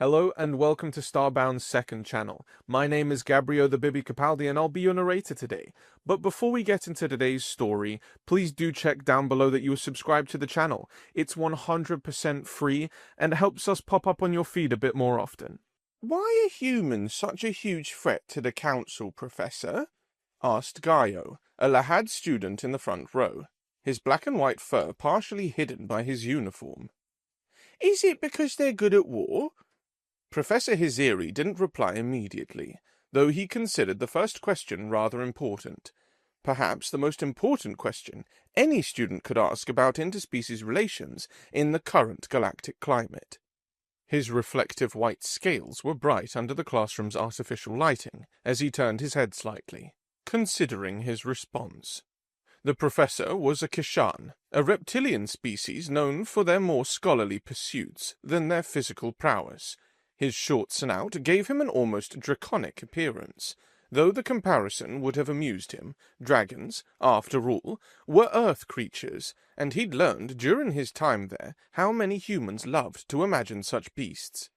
Hello and welcome to Starbound's second channel. My name is Gabriel the Bibi Capaldi and I'll be your narrator today. But before we get into today's story, please do check down below that you are subscribed to the channel. It's 100% free and helps us pop up on your feed a bit more often. Why are humans such a huge threat to the council, Professor? Asked Gaio, a Lahad student in the front row, his black and white fur partially hidden by his uniform. Is it because they're good at war? Professor Hiziri didn't reply immediately, though he considered the first question rather important. Perhaps the most important question any student could ask about interspecies relations in the current galactic climate. His reflective white scales were bright under the classroom's artificial lighting as he turned his head slightly, considering his response. The professor was a Kishan, a reptilian species known for their more scholarly pursuits than their physical prowess. His short snout gave him an almost draconic appearance. Though the comparison would have amused him, dragons, after all, were earth creatures, and he'd learned during his time there how many humans loved to imagine such beasts.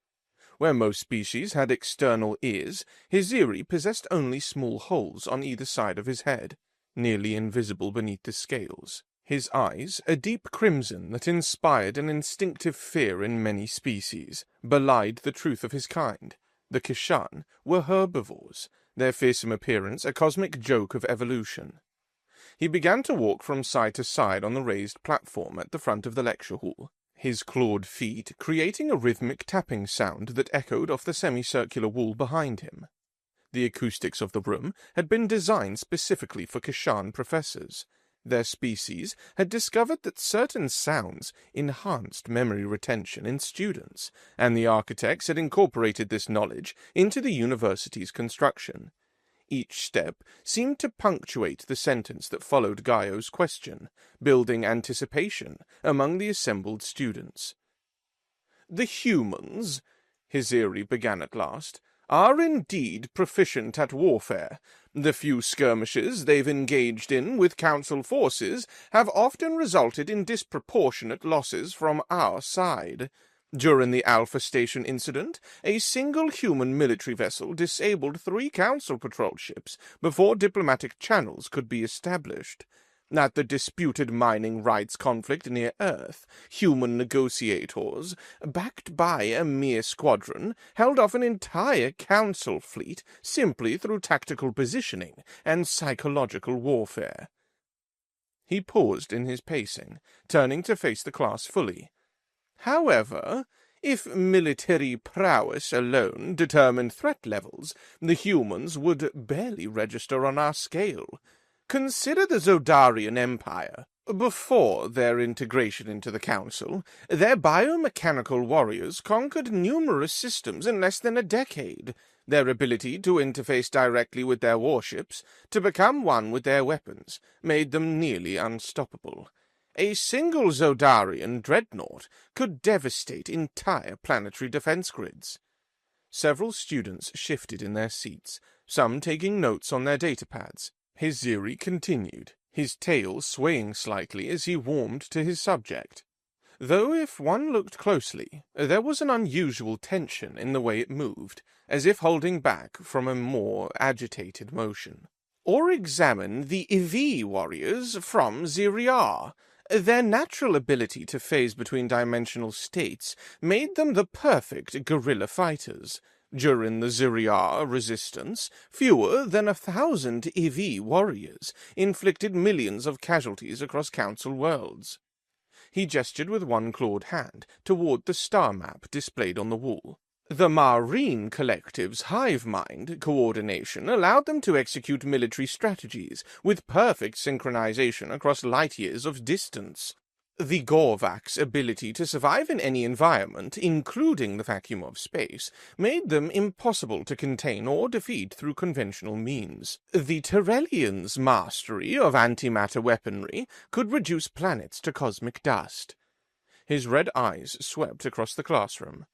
Where most species had external ears, Hiziri possessed only small holes on either side of his head, nearly invisible beneath the scales. His eyes, a deep crimson that inspired an instinctive fear in many species, belied the truth of his kind. The Kishan were herbivores, their fearsome appearance a cosmic joke of evolution. He began to walk from side to side on the raised platform at the front of the lecture hall, his clawed feet creating a rhythmic tapping sound that echoed off the semicircular wall behind him. The acoustics of the room had been designed specifically for Kishan professors. Their species had discovered that certain sounds enhanced memory retention in students, and the architects had incorporated this knowledge into the university's construction. Each step seemed to punctuate the sentence that followed Gaio's question, building anticipation among the assembled students. "The humans," Hiziri began at last, "are indeed proficient at warfare. The few skirmishes they've engaged in with Council forces have often resulted in disproportionate losses from our side. During the Alpha Station incident, a single human military vessel disabled 3 Council patrol ships before diplomatic channels could be established. At the disputed mining rights conflict near Earth, human negotiators, backed by a mere squadron, held off an entire Council fleet simply through tactical positioning and psychological warfare." He paused in his pacing, turning to face the class fully. "However, if military prowess alone determined threat levels, the humans would barely register on our scale. Consider the Zodarian Empire. Before their integration into the Council, their biomechanical warriors conquered numerous systems in less than a decade. Their ability to interface directly with their warships, to become one with their weapons, made them nearly unstoppable. A single Zodarian dreadnought could devastate entire planetary defense grids." Several students shifted in their seats, some taking notes on their datapads. Hiziri continued, his tail swaying slightly as he warmed to his subject. Though if one looked closely, there was an unusual tension in the way it moved, as if holding back from a more agitated motion. "Or examine the IV warriors from Ziriar. Their natural ability to phase between dimensional states made them the perfect guerrilla fighters. During the Ziriar resistance, fewer than 1,000 EV warriors inflicted millions of casualties across Council worlds." He gestured with one clawed hand toward the star map displayed on the wall. "The Marine Collective's hive mind coordination allowed them to execute military strategies with perfect synchronization across light years of distance. The Gorvak's ability to survive in any environment, including the vacuum of space, made them impossible to contain or defeat through conventional means. The Terrellians' mastery of antimatter weaponry could reduce planets to cosmic dust." His red eyes swept across the classroom.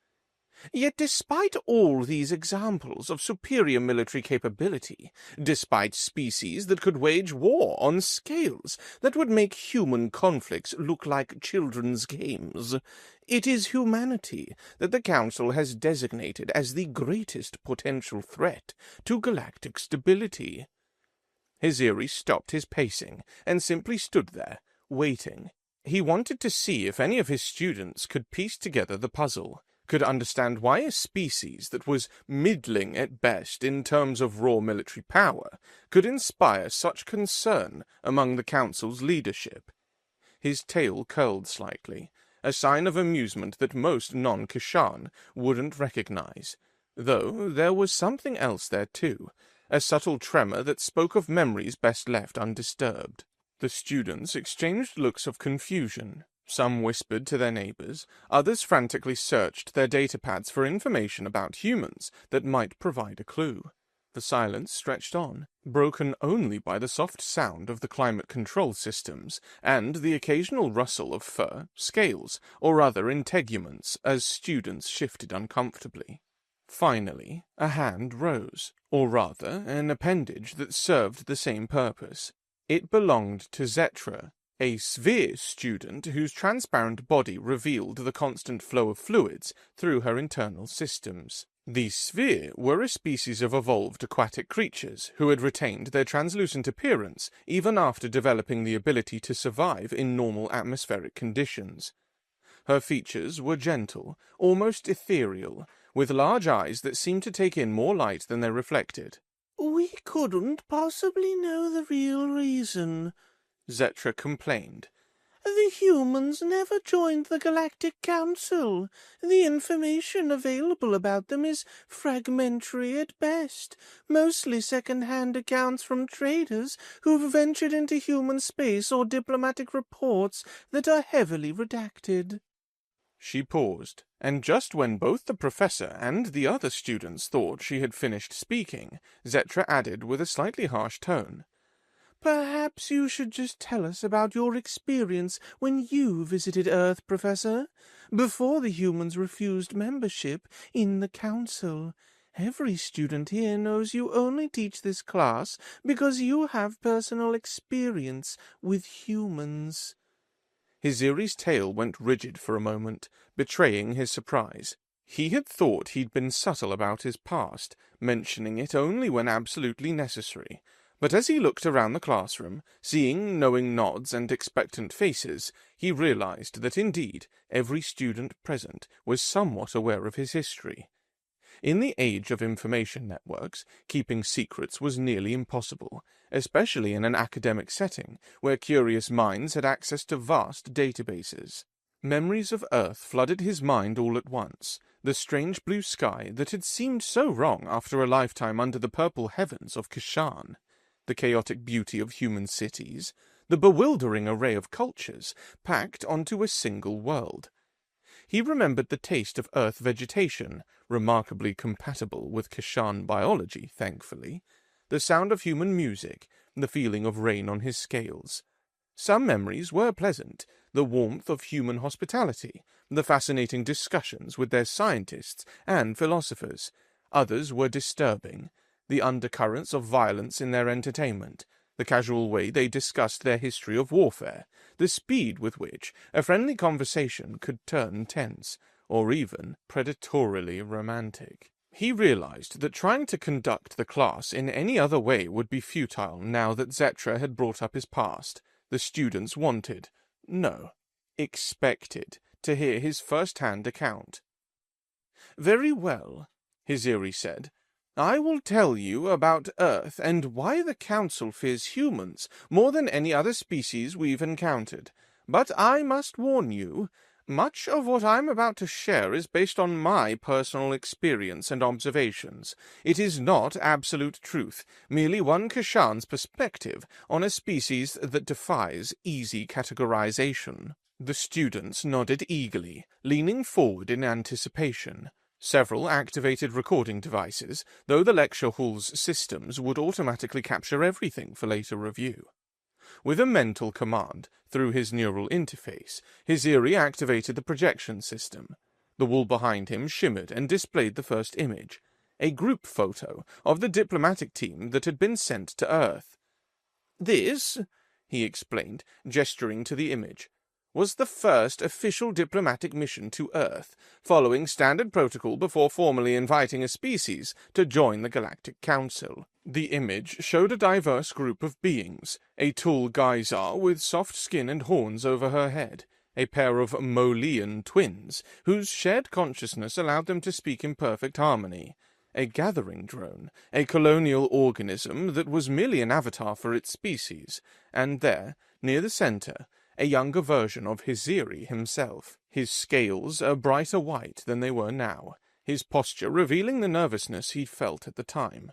Yet despite all these examples of superior military capability, despite species that could wage war on scales that would make human conflicts look like children's games, it is humanity that the Council has designated as the greatest potential threat to galactic stability. Hiziri stopped his pacing and simply stood there, waiting. He wanted to see if any of his students could piece together the puzzle, could understand why a species that was middling at best in terms of raw military power could inspire such concern among the Council's leadership. His tail curled slightly, a sign of amusement that most non-Kashan wouldn't recognize, though there was something else there too, a subtle tremor that spoke of memories best left undisturbed. The students exchanged looks of confusion. Some whispered to their neighbors, others frantically searched their datapads for information about humans that might provide a clue. The silence stretched on, broken only by the soft sound of the climate control systems and the occasional rustle of fur, scales, or other integuments as students shifted uncomfortably. Finally, a hand rose, or rather, an appendage that served the same purpose. It belonged to Zetra, a sphere student whose transparent body revealed the constant flow of fluids through her internal systems. The sphere were a species of evolved aquatic creatures who had retained their translucent appearance even after developing the ability to survive in normal atmospheric conditions. Her features were gentle, almost ethereal, with large eyes that seemed to take in more light than they reflected. "We couldn't possibly know the real reason," Zetra complained. "The humans never joined the Galactic Council. The information available about them is fragmentary at best, mostly second-hand accounts from traders who've ventured into human space or diplomatic reports that are heavily redacted." She paused, and just when both the professor and the other students thought she had finished speaking, Zetra added with a slightly harsh tone, "Perhaps you should just tell us about your experience when you visited Earth, Professor, before the humans refused membership in the Council. Every student here knows you only teach this class because you have personal experience with humans." Hiziri's tail went rigid for a moment, betraying his surprise. He had thought he'd been subtle about his past, mentioning it only when absolutely necessary. But as he looked around the classroom, seeing knowing nods and expectant faces, he realized that indeed every student present was somewhat aware of his history. In the age of information networks, keeping secrets was nearly impossible, especially in an academic setting where curious minds had access to vast databases. Memories of Earth flooded his mind all at once, the strange blue sky that had seemed so wrong after a lifetime under the purple heavens of Kashan, the chaotic beauty of human cities, the bewildering array of cultures packed onto a single world. He remembered the taste of Earth vegetation, remarkably compatible with Kashan biology, thankfully, the sound of human music, the feeling of rain on his scales. Some memories were pleasant, the warmth of human hospitality, the fascinating discussions with their scientists and philosophers. Others were disturbing, the undercurrents of violence in their entertainment, the casual way they discussed their history of warfare, the speed with which a friendly conversation could turn tense, or even predatorily romantic. He realized that trying to conduct the class in any other way would be futile now that Zetra had brought up his past. The students wanted, no, expected, to hear his first-hand account. "Very well," Hiziri said. "I will tell you about Earth and why the Council fears humans more than any other species we've encountered. But I must warn you, much of what I'm about to share is based on my personal experience and observations. It is not absolute truth, merely one Kashan's perspective on a species that defies easy categorization." The students nodded eagerly, leaning forward in anticipation. Several activated recording devices, though the lecture hall's systems would automatically capture everything for later review. With a mental command, through his neural interface, Hiziri activated the projection system. The wall behind him shimmered and displayed the first image, a group photo of the diplomatic team that had been sent to Earth. This, he explained, gesturing to the image, was the first official diplomatic mission to Earth, following standard protocol before formally inviting a species to join the Galactic Council. The image showed a diverse group of beings, a tall geyser with soft skin and horns over her head, a pair of Molian twins, whose shared consciousness allowed them to speak in perfect harmony, a gathering drone, a colonial organism that was merely an avatar for its species, and there, near the center, a younger version of Hiziri himself, his scales a brighter white than they were now, his posture revealing the nervousness he'd felt at the time.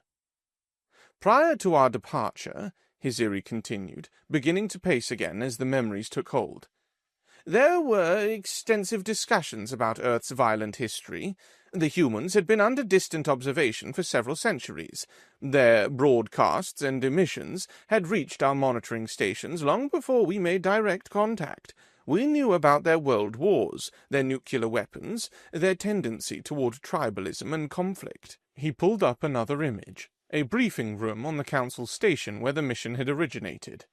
Prior to our departure, Hiziri continued, beginning to pace again as the memories took hold, there were extensive discussions about Earth's violent history. The humans had been under distant observation for several centuries. Their broadcasts and emissions had reached our monitoring stations long before we made direct contact. We knew about their world wars, their nuclear weapons, their tendency toward tribalism and conflict. He pulled up another image, a briefing room on the council station where the mission had originated.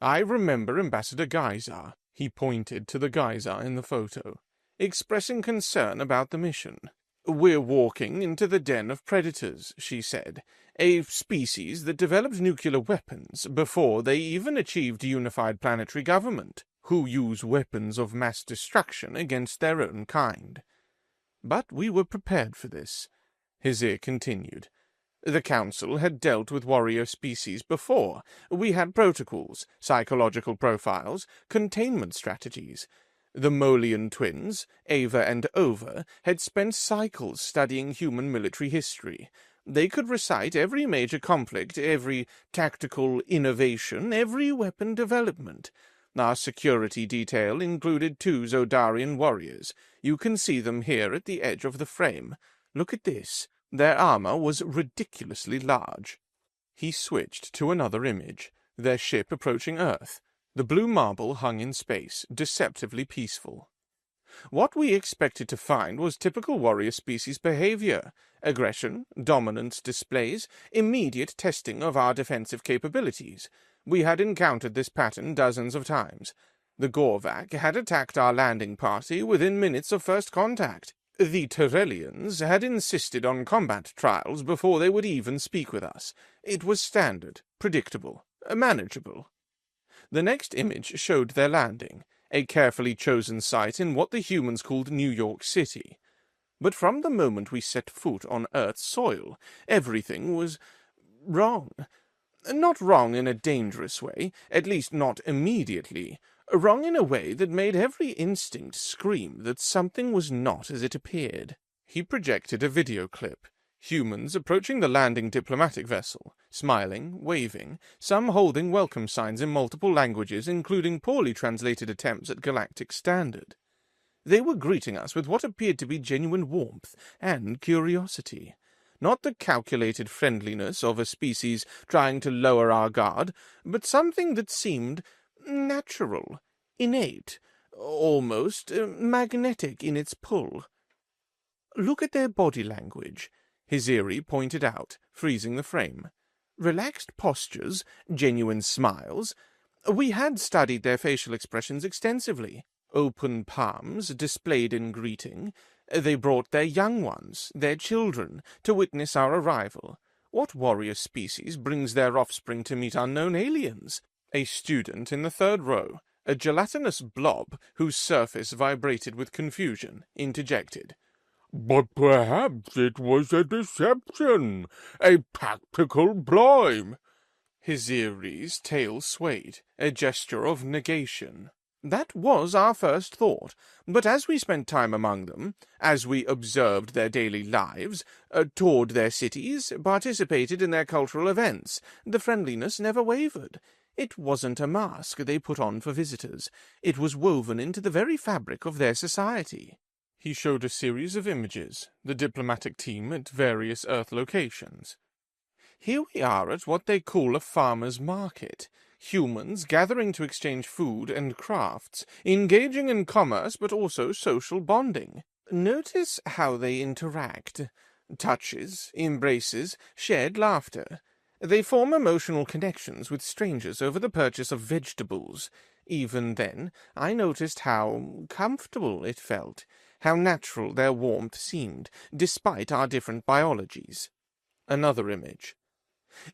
I remember Ambassador Geyser. He pointed to the geyser in the photo, expressing concern about the mission. We're walking into the den of predators, she said, a species that developed nuclear weapons before they even achieved unified planetary government, who use weapons of mass destruction against their own kind. But we were prepared for this, Hizir continued. The Council had dealt with warrior species before. We had protocols, psychological profiles, containment strategies. The Molian twins, Ava and Ova, had spent cycles studying human military history. They could recite every major conflict, every tactical innovation, every weapon development. Our security detail included 2 Zodarian warriors. You can see them here at the edge of the frame. Look at this. Their armor was ridiculously large. He switched to another image, their ship approaching Earth. The blue marble hung in space, deceptively peaceful. What we expected to find was typical warrior species behavior, aggression, dominance displays, immediate testing of our defensive capabilities. We had encountered this pattern dozens of times. The Gorvak had attacked our landing party within minutes of first contact. The Terrellians had insisted on combat trials before they would even speak with us. It was standard, predictable, manageable. The next image showed their landing, a carefully chosen site in what the humans called New York City. But from the moment we set foot on Earth's soil, everything was wrong. Not wrong in a dangerous way, at least not immediately. Wrong in a way that made every instinct scream that something was not as it appeared. He projected a video clip. Humans approaching the landing diplomatic vessel, smiling, waving, some holding welcome signs in multiple languages, including poorly translated attempts at Galactic standard. They were greeting us with what appeared to be genuine warmth and curiosity. Not the calculated friendliness of a species trying to lower our guard, but something that seemed natural, innate, almost magnetic in its pull. Look at their body language, Hiziri pointed out, freezing the frame. Relaxed postures, genuine smiles. We had studied their facial expressions extensively. Open palms displayed in greeting. They brought their young ones, their children, to witness our arrival. What warrior species brings their offspring to meet unknown aliens? A student in the third row, a gelatinous blob whose surface vibrated with confusion, interjected. But perhaps it was a deception, a tactical ploy. Hiziri's tail swayed, a gesture of negation. That was our first thought, but as we spent time among them, as we observed their daily lives, toured their cities, participated in their cultural events, the friendliness never wavered. It wasn't a mask they put on for visitors. It was woven into the very fabric of their society. He showed a series of images, the diplomatic team at various Earth locations. Here we are at what they call a farmer's market. Humans gathering to exchange food and crafts, engaging in commerce but also social bonding. Notice how they interact. Touches, embraces, shared laughter. They form emotional connections with strangers over the purchase of vegetables. Even then, I noticed how comfortable it felt, how natural their warmth seemed, despite our different biologies. Another image.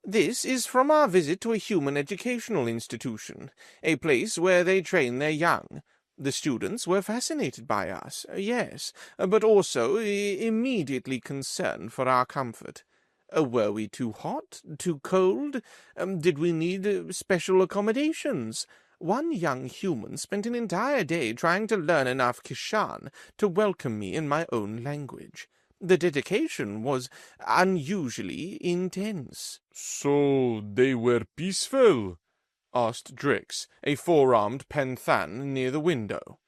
This is from our visit to a human educational institution, a place where they train their young. The students were fascinated by us, yes, but also immediately concerned for our comfort. Were we too hot, too cold? Did we need special accommodations? One young human spent an entire day trying to learn enough Kishan to welcome me in my own language. The dedication was unusually intense. So they were peaceful? Asked Drix, a four-armed Penthan near the window.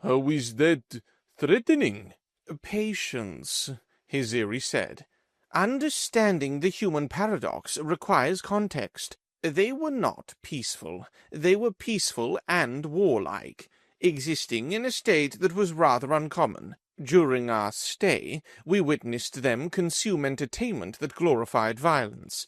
How is that threatening? Patience, Hiziri said. Understanding the human paradox requires context. They were not peaceful. They were peaceful and warlike, existing in a state that was rather uncommon. During our stay, we witnessed them consume entertainment that glorified violence.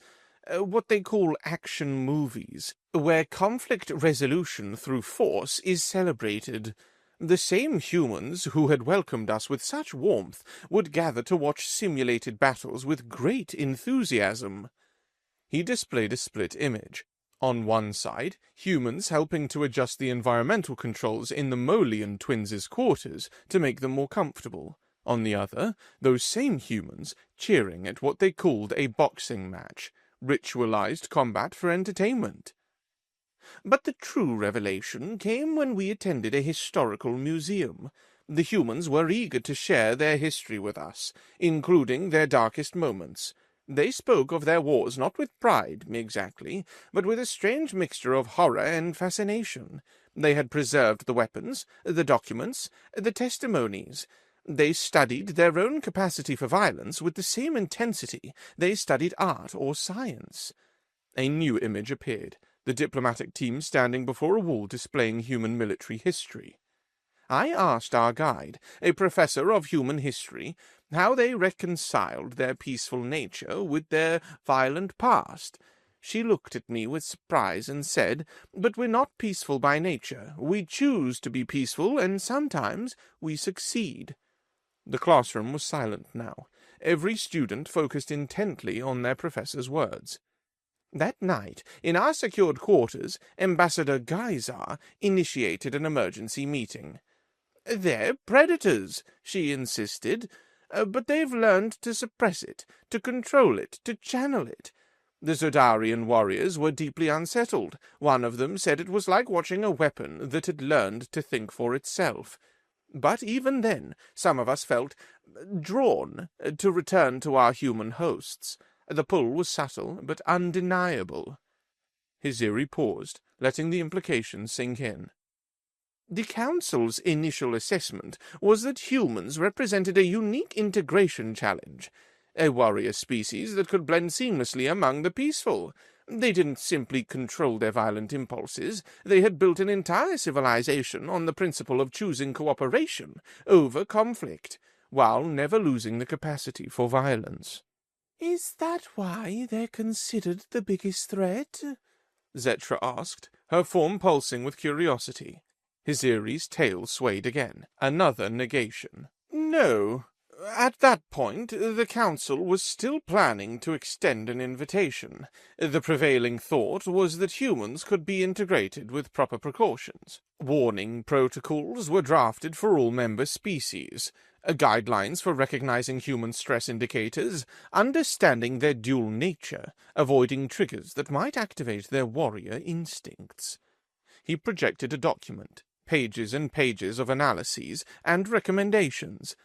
What they call action movies, where conflict resolution through force is celebrated. The same humans who had welcomed us with such warmth would gather to watch simulated battles with great enthusiasm. He displayed a split image. On one side, humans helping to adjust the environmental controls in the Molian twins' quarters to make them more comfortable. On the other, those same humans cheering at what they called a boxing match, ritualized combat for entertainment. But the true revelation came when we attended a historical museum. The humans were eager to share their history with us, including their darkest moments. They spoke of their wars not with pride, exactly, but with a strange mixture of horror and fascination. They had preserved the weapons, the documents, the testimonies. They studied their own capacity for violence with the same intensity they studied art or science. A new image appeared, the diplomatic team standing before a wall displaying human military history. I asked our guide, a professor of human history, how they reconciled their peaceful nature with their violent past. She looked at me with surprise and said, "But we're not peaceful by nature. We choose to be peaceful, and sometimes we succeed." The classroom was silent now. Every student focused intently on their professor's words. That night, in our secured quarters, Ambassador Geyser initiated an emergency meeting. "They're predators," she insisted, "but they've learned to suppress it, to control it, to channel it." The Zodarian warriors were deeply unsettled. One of them said it was like watching a weapon that had learned to think for itself. But even then, some of us felt drawn to return to our human hosts. The pull was subtle, but undeniable. Hiziri paused, letting the implications sink in. The Council's initial assessment was that humans represented a unique integration challenge, a warrior species that could blend seamlessly among the peaceful. They didn't simply control their violent impulses, they had built an entire civilization on the principle of choosing cooperation over conflict, while never losing the capacity for violence. "Is that why they're considered the biggest threat?" Zetra asked, her form pulsing with curiosity. Hiziri's tail swayed again. Another negation. No. At that point, the Council was still planning to extend an invitation. The prevailing thought was that humans could be integrated with proper precautions. Warning protocols were drafted for all member species. Guidelines for recognizing human stress indicators, understanding their dual nature, avoiding triggers that might activate their warrior instincts. He projected a document, pages and pages of analyses and recommendations.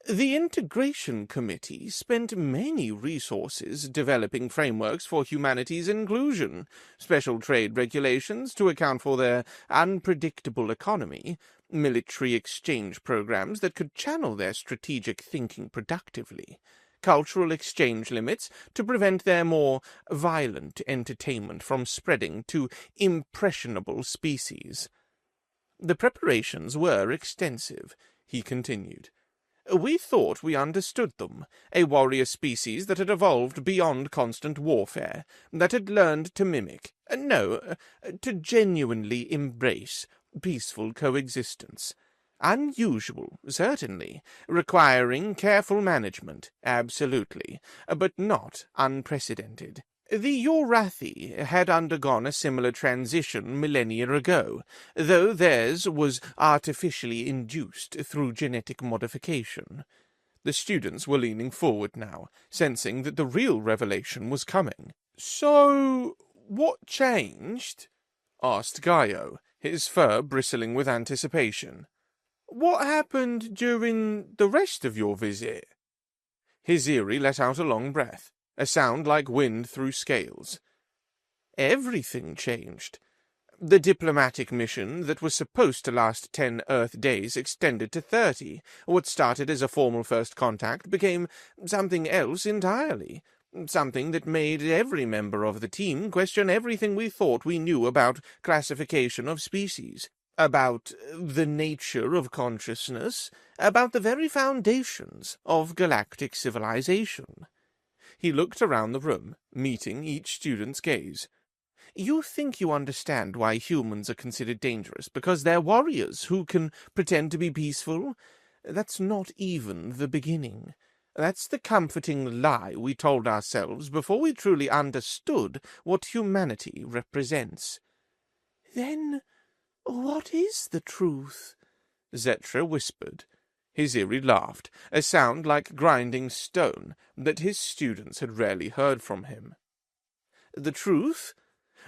The Integration Committee spent many resources developing frameworks for humanity's inclusion, special trade regulations to account for their unpredictable economy, military exchange programs that could channel their strategic thinking productively, cultural exchange limits to prevent their more violent entertainment from spreading to impressionable species. The preparations were extensive, he continued. We thought we understood them, a warrior species that had evolved beyond constant warfare, that had learned to mimic, to genuinely embrace peaceful coexistence. Unusual, certainly, requiring careful management, absolutely, but not unprecedented. The Yorathi had undergone a similar transition millennia ago, though theirs was artificially induced through genetic modification. The students were leaning forward now, sensing that the real revelation was coming. So, what changed? Asked Gaio, his fur bristling with anticipation. What happened during the rest of your visit? Hiziri let out a long breath, a sound like wind through scales. Everything changed. The diplomatic mission that was supposed to last 10 Earth days extended to 30. What started as a formal first contact became something else entirely. Something that made every member of the team question everything we thought we knew about classification of species, about the nature of consciousness, about the very foundations of galactic civilization. He looked around the room, meeting each student's gaze. You think you understand why humans are considered dangerous because they're warriors who can pretend to be peaceful? That's not even the beginning. That's the comforting lie we told ourselves before we truly understood what humanity represents. Then what is the truth? Zetra whispered. Hiziri laughed, a sound like grinding stone that his students had rarely heard from him. The truth?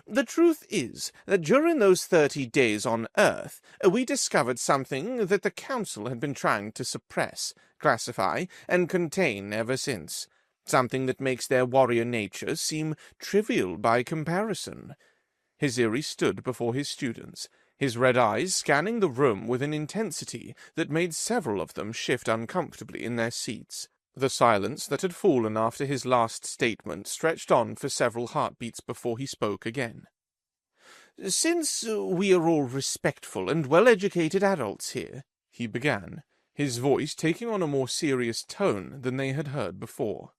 The truth is that during those 30 days on Earth, we discovered something that the Council had been trying to suppress, classify, and contain ever since. Something that makes their warrior nature seem trivial by comparison. Hiziri stood before his students, his red eyes scanning the room with an intensity that made several of them shift uncomfortably in their seats. The silence that had fallen after his last statement stretched on for several heartbeats before he spoke again. "Since we are all respectful and well-educated adults here," he began, his voice taking on a more serious tone than they had heard before,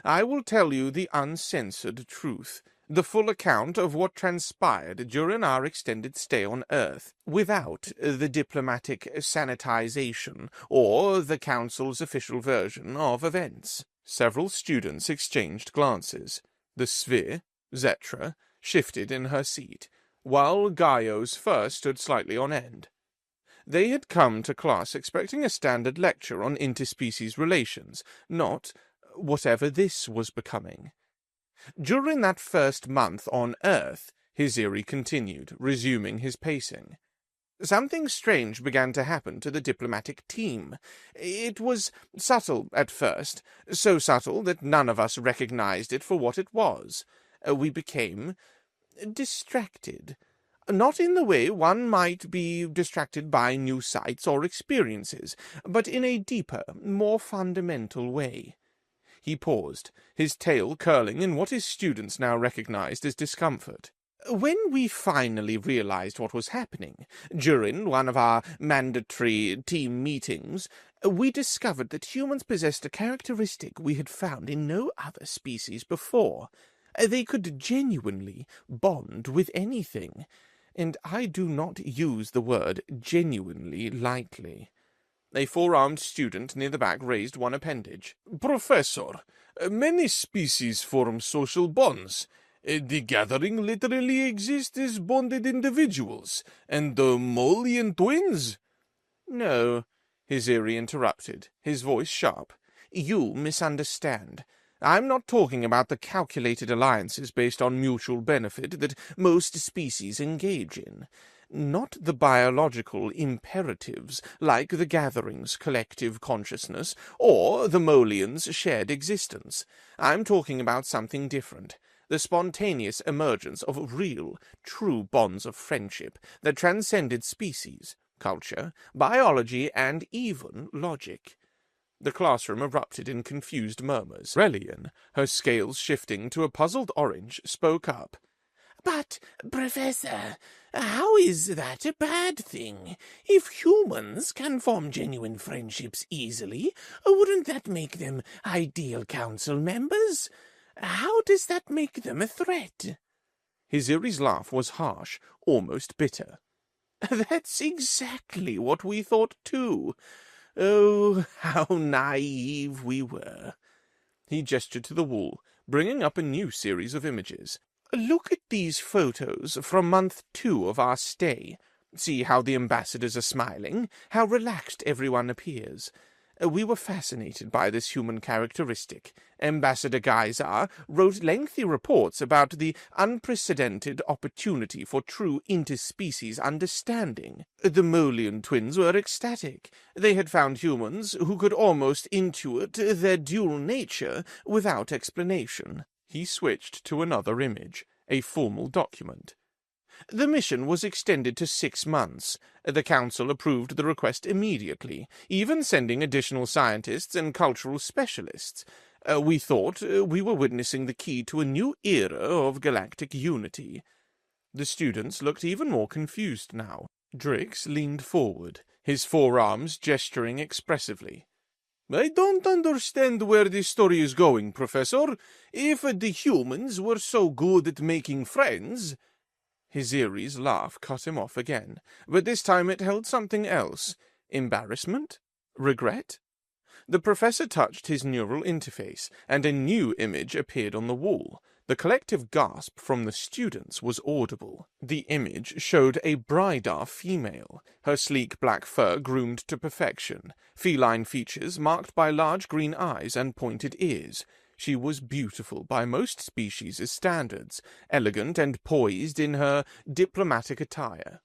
"I will tell you the uncensored truth, the full account of what transpired during our extended stay on Earth, without the diplomatic sanitization or the Council's official version of events." Several students exchanged glances. The sphere, Zetra, shifted in her seat, while Gaio's fur stood slightly on end. They had come to class expecting a standard lecture on interspecies relations, not whatever this was becoming. During that first month on Earth, Hiziri continued, resuming his pacing, something strange began to happen to the diplomatic team. It was subtle at first, so subtle that none of us recognized it for what it was. We became distracted. Not in the way one might be distracted by new sights or experiences, but in a deeper, more fundamental way. He paused, his tail curling in what his students now recognized as discomfort. When we finally realized what was happening, during one of our mandatory team meetings, we discovered that humans possessed a characteristic we had found in no other species before. They could genuinely bond with anything, and I do not use the word genuinely lightly. A four-armed student near the back raised one appendage. "Professor, many species form social bonds. The gathering literally exists as bonded individuals, and the Molian twins—" "No," Hiziri interrupted, his voice sharp. "You misunderstand. I'm not talking about the calculated alliances based on mutual benefit that most species engage in. Not the biological imperatives like the gathering's collective consciousness or the Molians' shared existence. I'm talking about something different. The spontaneous emergence of real, true bonds of friendship that transcended species, culture, biology, and even logic." The classroom erupted in confused murmurs. Relian, her scales shifting to a puzzled orange, spoke up. "But, Professor, How is that a bad thing? If humans can form genuine friendships easily, wouldn't that make them ideal council members? How does that make them a threat? Hiziri's laugh was harsh, almost bitter. That's exactly what we thought too. Oh, how naive we were. He gestured to the wall, bringing up a new series of images. Look at these photos from month 2 of our stay. See how the ambassadors are smiling, how relaxed everyone appears. We were fascinated by this human characteristic. Ambassador Geisar wrote lengthy reports about the unprecedented opportunity for true interspecies understanding. The Molian twins were ecstatic. They had found humans who could almost intuit their dual nature without explanation. He switched to another image, a formal document. The mission was extended to 6 months. The Council approved the request immediately, even sending additional scientists and cultural specialists. We thought we were witnessing the key to a new era of galactic unity. The students looked even more confused now. Drix leaned forward, his forearms gesturing expressively. I don't understand where this story is going, Professor. If the humans were so good at making friends... Hiziri's laugh cut him off again, but this time it held something else. Embarrassment? Regret? The professor touched his neural interface, and a new image appeared on the wall. The collective gasp from the students was audible. The image showed a Brida female, her sleek black fur groomed to perfection, feline features marked by large green eyes and pointed ears. She was beautiful by most species' standards, elegant and poised in her diplomatic attire.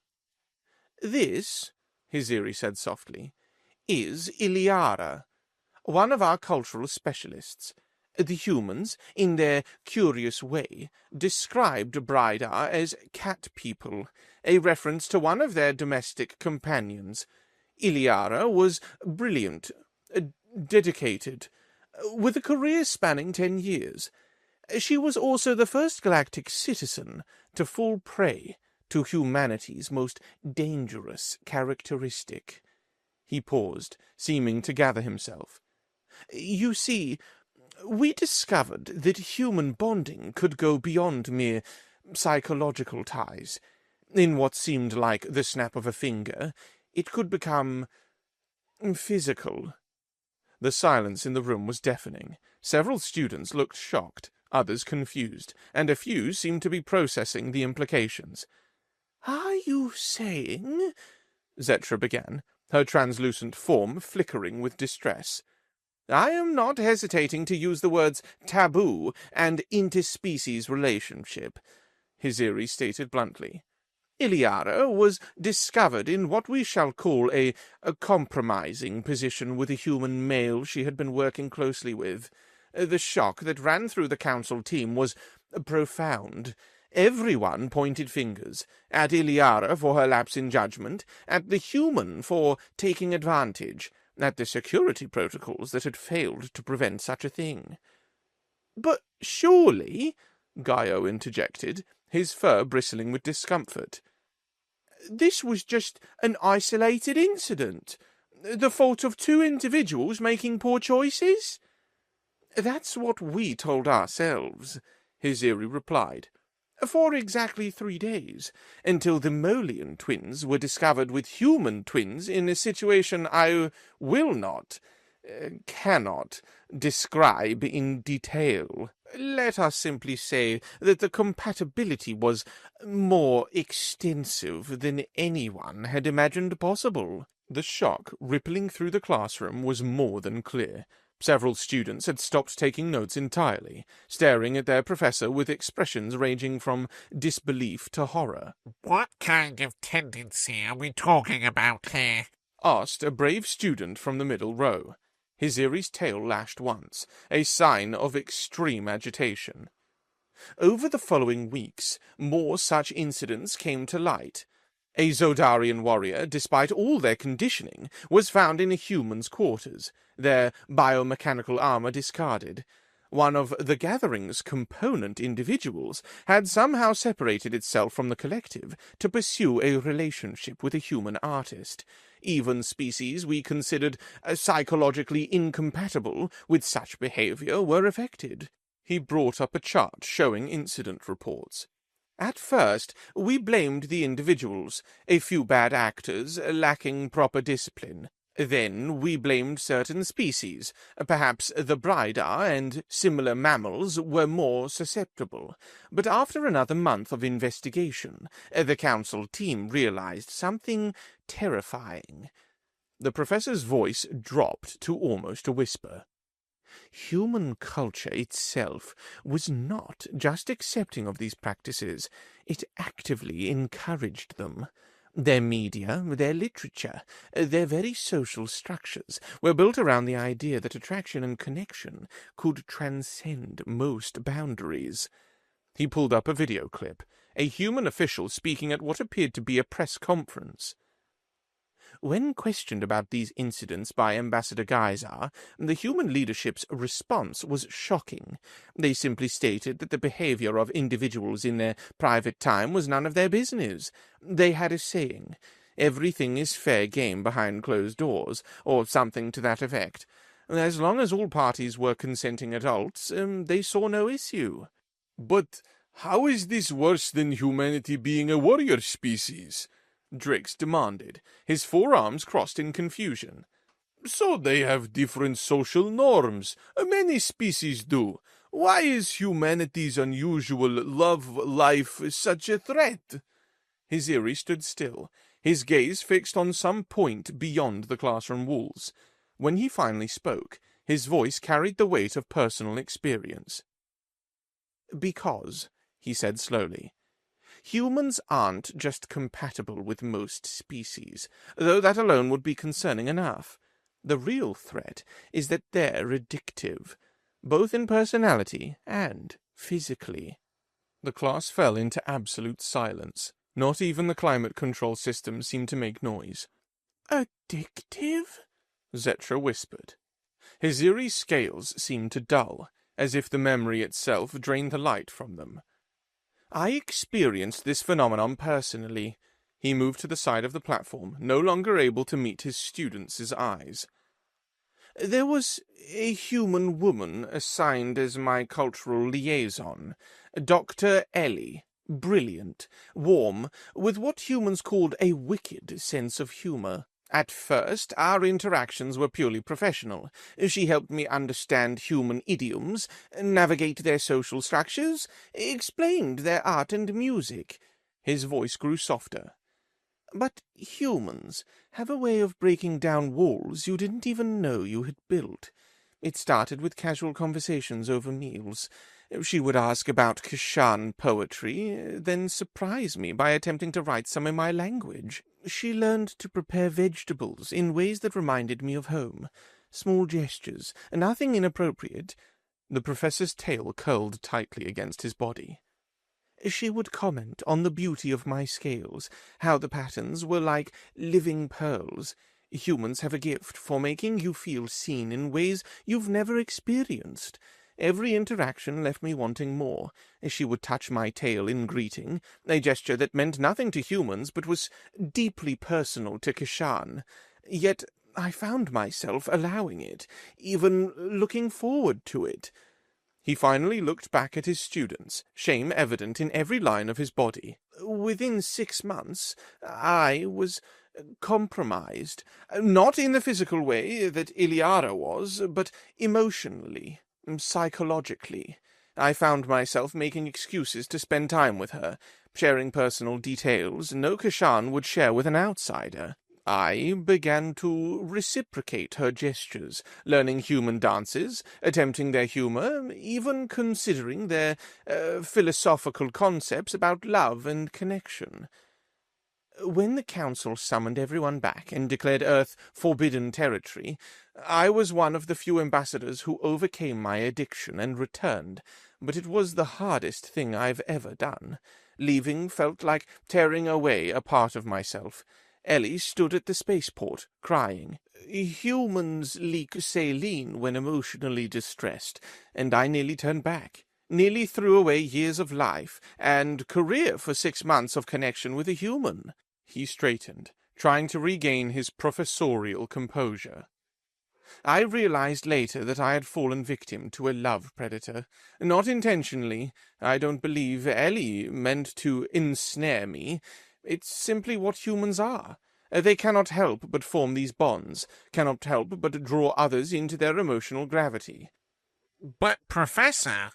This, Hiziri said softly, is Iliara, one of our cultural specialists. The humans, in their curious way, described Brida as cat people, a reference to one of their domestic companions. Iliara was brilliant, dedicated, with a career spanning 10 years. She was also the first galactic citizen to fall prey to humanity's most dangerous characteristic. He paused, seeming to gather himself. You see, we discovered that human bonding could go beyond mere psychological ties. In what seemed like the snap of a finger, it could become physical. The silence in the room was deafening. Several students looked shocked, others confused, and a few seemed to be processing the implications. "Are you saying," Zetra began, her translucent form flickering with distress. "I am not hesitating to use the words taboo and interspecies relationship," Hiziri stated bluntly. Iliara was discovered in what we shall call a compromising position with a human male she had been working closely with. The shock that ran through the council team was profound. Everyone pointed fingers, at Iliara for her lapse in judgment, at the human for taking advantage, at the security protocols that had failed to prevent such a thing. "But surely," Gaio interjected, his fur bristling with discomfort, "this was just an isolated incident, the fault of 2 individuals making poor choices?" "That's what we told ourselves," Hiziri replied. "For exactly 3 days, until the Molian twins were discovered with human twins in a situation I will not, cannot, describe in detail. Let us simply say that the compatibility was more extensive than anyone had imagined possible." The shock rippling through the classroom was more than clear. Several students had stopped taking notes entirely, staring at their professor with expressions ranging from disbelief to horror. "What kind of tendency are we talking about here?" asked a brave student from the middle row. Hiziri's tail lashed once, a sign of extreme agitation. Over the following weeks, more such incidents came to light. A Zodarian warrior, despite all their conditioning, was found in a human's quarters, their biomechanical armor discarded. One of the gathering's component individuals had somehow separated itself from the collective to pursue a relationship with a human artist. Even species we considered psychologically incompatible with such behavior were affected. He brought up a chart showing incident reports. At first, we blamed the individuals, a few bad actors lacking proper discipline. Then we blamed certain species. Perhaps the brida and similar mammals were more susceptible. But after another month of investigation, the council team realized something terrifying. The professor's voice dropped to almost a whisper. Human culture itself was not just accepting of these practices, it actively encouraged them. Their media, their literature, their very social structures were built around the idea that attraction and connection could transcend most boundaries. He pulled up a video clip, a human official speaking at what appeared to be a press conference. When questioned about these incidents by Ambassador Geyser, the human leadership's response was shocking. They simply stated that the behavior of individuals in their private time was none of their business. They had a saying, "Everything is fair game behind closed doors," or something to that effect. As long as all parties were consenting adults, they saw no issue. But how is this worse than humanity being a warrior species? Drix demanded, his forearms crossed in confusion. So they have different social norms. Many species do. Why is humanity's unusual love life such a threat? Hiziri stood still, his gaze fixed on some point beyond the classroom walls. When he finally spoke, his voice carried the weight of personal experience. "Because," he said slowly, "humans aren't just compatible with most species, though that alone would be concerning enough. The real threat is that they're addictive, both in personality and physically." The class fell into absolute silence. Not even the climate control system seemed to make noise. "Addictive?" Zetra whispered. Hiziri's scales seemed to dull, as if the memory itself drained the light from them. "I experienced this phenomenon personally." He moved to the side of the platform, no longer able to meet his students' eyes. "There was a human woman assigned as my cultural liaison, Dr. Ellie. Brilliant, warm, with what humans called a wicked sense of humor. At first, our interactions were purely professional. She helped me understand human idioms, navigate their social structures, explained their art and music." His voice grew softer. "But humans have a way of breaking down walls you didn't even know you had built. It started with casual conversations over meals. She would ask about Kashan poetry, then surprise me by attempting to write some in my language. She learned to prepare vegetables in ways that reminded me of home. Small gestures, nothing inappropriate." The professor's tail curled tightly against his body. "She would comment on the beauty of my scales, how the patterns were like living pearls. Humans have a gift for making you feel seen in ways you've never experienced. Every interaction left me wanting more. She would touch my tail in greeting, a gesture that meant nothing to humans but was deeply personal to Kashan. Yet I found myself allowing it, even looking forward to it." He finally looked back at his students, shame evident in every line of his body. "Within 6 months, I was compromised. Not in the physical way that Iliara was, but emotionally. Psychologically. I found myself making excuses to spend time with her, sharing personal details no Kashan would share with an outsider. I began to reciprocate her gestures, learning human dances, attempting their humor, even considering their philosophical concepts about love and connection. When the council summoned everyone back and declared Earth forbidden territory, I was one of the few ambassadors who overcame my addiction and returned, but it was the hardest thing I've ever done. Leaving felt like tearing away a part of myself. Ellie stood at the spaceport, crying. Humans leak saline when emotionally distressed, and I nearly turned back. Nearly threw away years of life and career for 6 months of connection with a human." He straightened, trying to regain his professorial composure. "I realized later that I had fallen victim to a love predator. Not intentionally. I don't believe Ellie meant to ensnare me. It's simply what humans are. They cannot help but form these bonds, cannot help but draw others into their emotional gravity." But, Professor,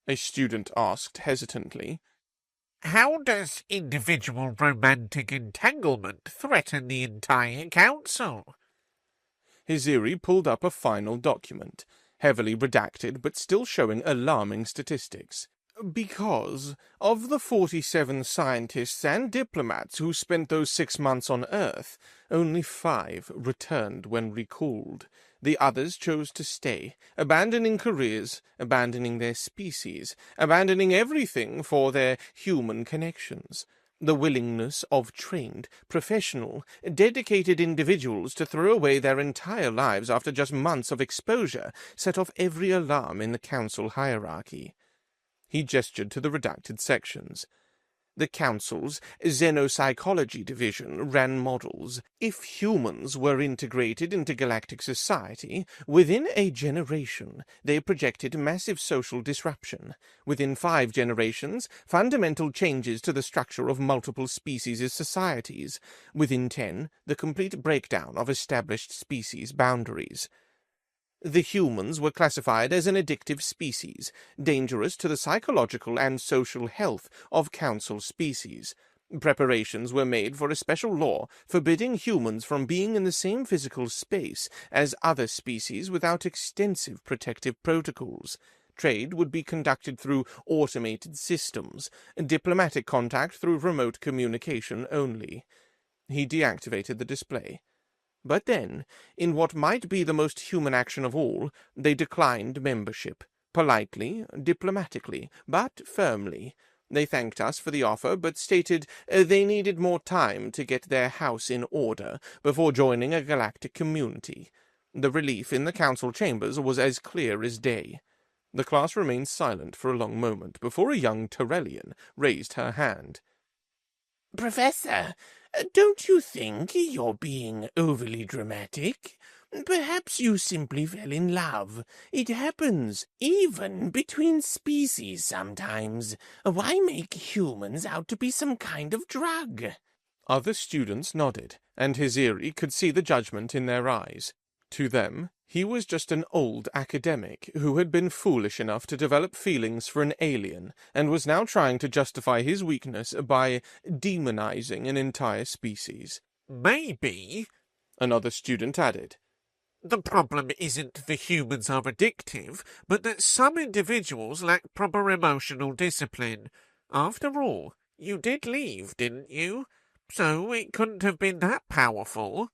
A student asked hesitantly. how does individual romantic entanglement threaten the entire council? Hiziri pulled up a final document, heavily redacted but still showing alarming statistics. "Because of the 47 scientists and diplomats who spent those 6 months on Earth, only 5 returned when recalled. The others chose to stay, abandoning careers, abandoning their species, abandoning everything for their human connections. The willingness of trained, professional, dedicated individuals to throw away their entire lives after just months of exposure set off every alarm in the council hierarchy." He gestured to the redacted sections. "The Council's Xenopsychology Division ran models. If humans were integrated into galactic society, within a generation, they projected massive social disruption. Within 5 generations, fundamental changes to the structure of multiple species' societies. Within 10, the complete breakdown of established species boundaries. The humans were classified as an addictive species, dangerous to the psychological and social health of council species. Preparations were made for a special law forbidding humans from being in the same physical space as other species without extensive protective protocols. Trade would be conducted through automated systems, diplomatic contact through remote communication only." He deactivated the display. "But then, in what might be the most human action of all, they declined membership. Politely, diplomatically, but firmly. They thanked us for the offer, but stated they needed more time to get their house in order before joining a galactic community. The relief in the council chambers was as clear as day." The class remained silent for a long moment before a young Tyrellian raised her hand. "Professor, don't you think you're being overly dramatic? Perhaps you simply fell in love. It happens, even between species sometimes. Why make humans out to be some kind of drug?" Other students nodded, and Hiziri could see the judgment in their eyes. To them, he was just an old academic who had been foolish enough to develop feelings for an alien and was now trying to justify his weakness by demonizing an entire species. Maybe Another student added. the problem isn't the humans are addictive, but that some individuals lack proper emotional discipline. After all, you did leave, didn't you? So it couldn't have been that powerful.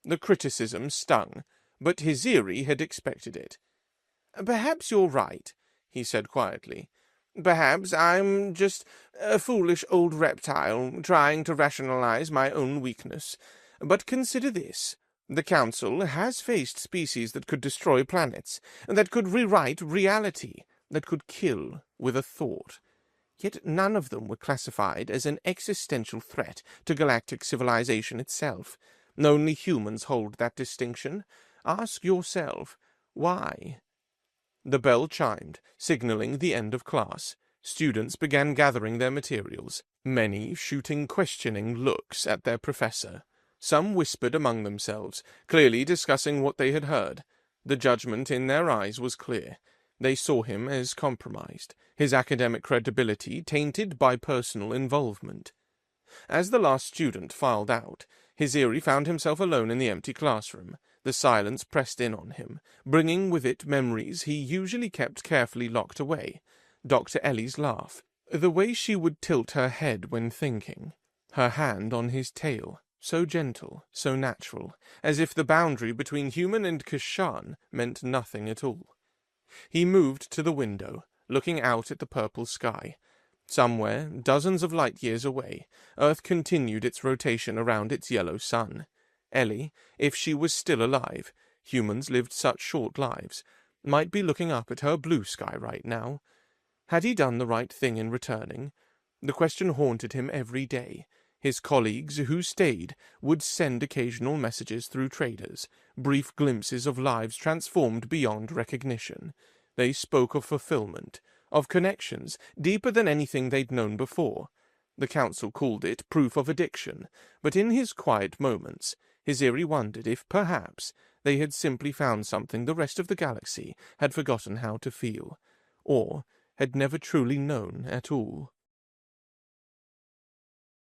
The criticism stung, but Hiziri had expected it. "Perhaps you're right," he said quietly. "Perhaps I'm just a foolish old reptile trying to rationalize my own weakness. But consider this. The Council has faced species that could destroy planets, that could rewrite reality, that could kill with a thought. Yet none of them were classified as an existential threat to galactic civilization itself. Only humans hold that distinction. Ask yourself, why?" The bell chimed, signaling the end of class. Students began gathering their materials, many shooting questioning looks at their professor. Some whispered among themselves, clearly discussing what they had heard. The judgment in their eyes was clear. They saw him as compromised, his academic credibility tainted by personal involvement. As the last student filed out, Hiziri found himself alone in the empty classroom. The silence pressed in on him, bringing with it memories he usually kept carefully locked away. Dr. Ellie's laugh, the way she would tilt her head when thinking, her hand on his tail, so gentle, so natural, as if the boundary between human and Kashan meant nothing at all. He moved to the window, looking out at the purple sky. Somewhere, dozens of light years away, Earth continued its rotation around its yellow sun. Ellie, if she was still alive, humans lived such short lives, might be looking up at her blue sky right now. Had he done the right thing in returning? The question haunted him every day. His colleagues who stayed would send occasional messages through traders, brief glimpses of lives transformed beyond recognition. They spoke of fulfillment, of connections deeper than anything they'd known before. The council called it proof of addiction, but in his quiet moments, his Hiziri wondered if, perhaps, they had simply found something the rest of the galaxy had forgotten how to feel, or had never truly known at all.